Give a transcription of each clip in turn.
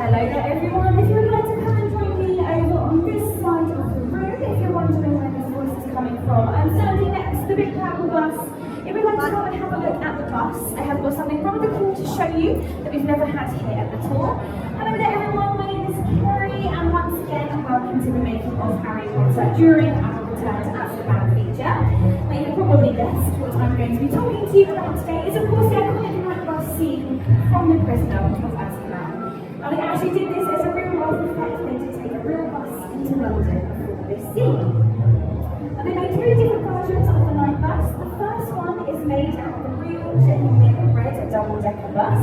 Hello there everyone, if you would like to come and join me over on this side of the room, if you're wondering where this voice is coming from, I'm standing next to the big purple bus. If you'd like to come and have a look at the bus, I have got something rather cool to show you that we've never had here at the tour. Hello there everyone, my name is Carrie, and once again welcome to the making of Harry Potter during our return to Azkaban feature. Now you have probably guessed what I'm going to be talking to you about today is of course the iconic night bus scene from the Prisoner of Azkaban. Now they actually did this as a real life effect. They did take a real bus into London for this scene. And they made three different versions of the night bus. The first one is made out of a real, genuine red double-decker bus.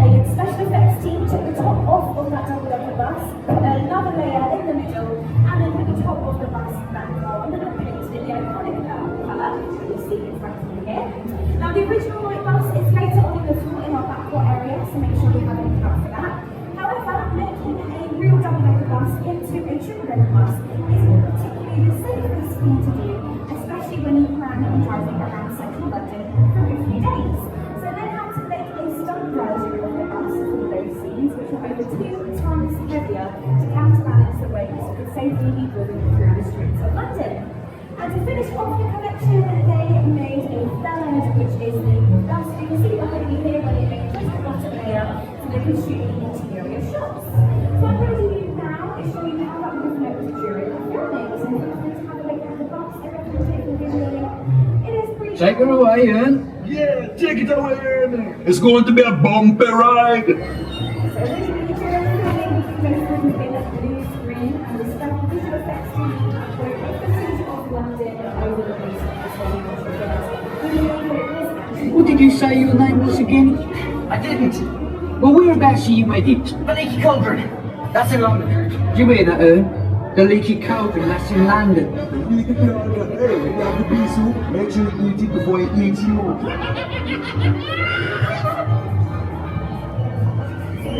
A special effects team took the top off of that double-decker bus, put another layer in the middle, and then put the top of the bus back on and painted it the iconic colour that you see in front of me here. Now the original night bus is later on in the tour in our backward area, so make sure you have a look out for that. However, making a real double-decker bus into a triple-decker bus isn't particularly the safest thing to do, especially when you plan on driving around central London for a few days. So they had to make a stunt version of the bus for those scenes, which were over 2 times heavier to counterbalance the weight so it could safely be driven through the streets of London. And to finish off the collection, they made a ballad, which is the bus you can see behind me here when it made just the bottom layer so they could shoot the interior shots. So I'm going to do now is show you how that would have looked during the filming. So if you want to have a look at the bus, everything will take a video. It is pretty Take it away, Ern. Yeah, take it away, Ern. It's going to be a bumpy ride. So originally during the filming, we go through in a blue screen and the special visual effects team were a footage of London over the place of the film. We believe that it was actually What did you say your name was again? I didn't. Well, whereabouts are you headed? The Leaky Cauldron. That's in London. Do you hear that, Ern? The Leaky Cauldron, that's in London. Leaky Cauldron. Hey, when you have the pea soup, make sure you eat it before it eats you. The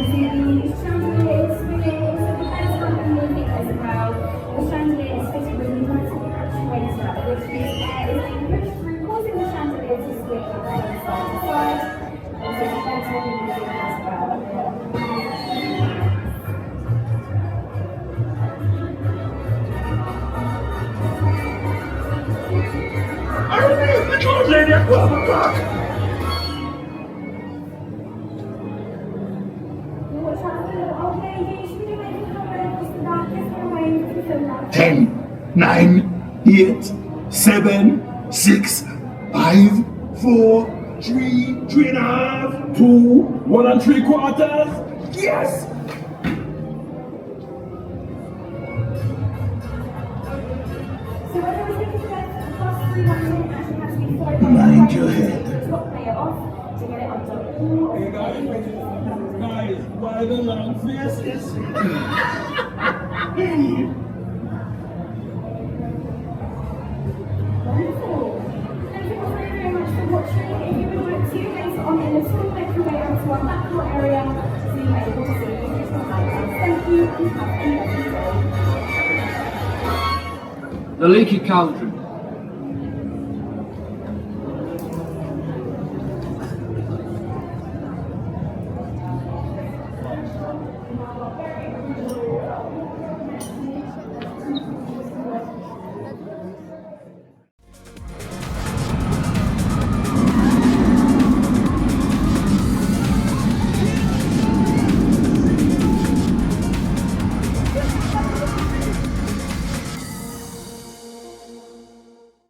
chandelier is swinging, so the beds are moving as well. The chandelier is fitted with a pneumatic actuator, which means air is being pushed through, causing the chandelier to swing from side to side. And so the beds will be moving as well. I refuse the clothes lady at 12 o'clock. Watch out, okay, you should be doing it across the back, this way, to the film now. 10, 9, 8, 7, 6, 5, 4, 3, 3.5, 2, 1 3/4. Yes! So when I was thinking about the bus through London, actually has to be followed by Mind your head. the top layer off to get it onto all Hey of guys, why the long faces? Wonderful. Thank you all very much for watching. If you would like to, later on in the tour, make your way onto our backward area so you're able to see the original lighthouse. Thank you and have a lovely day. The Leaky Cauldron.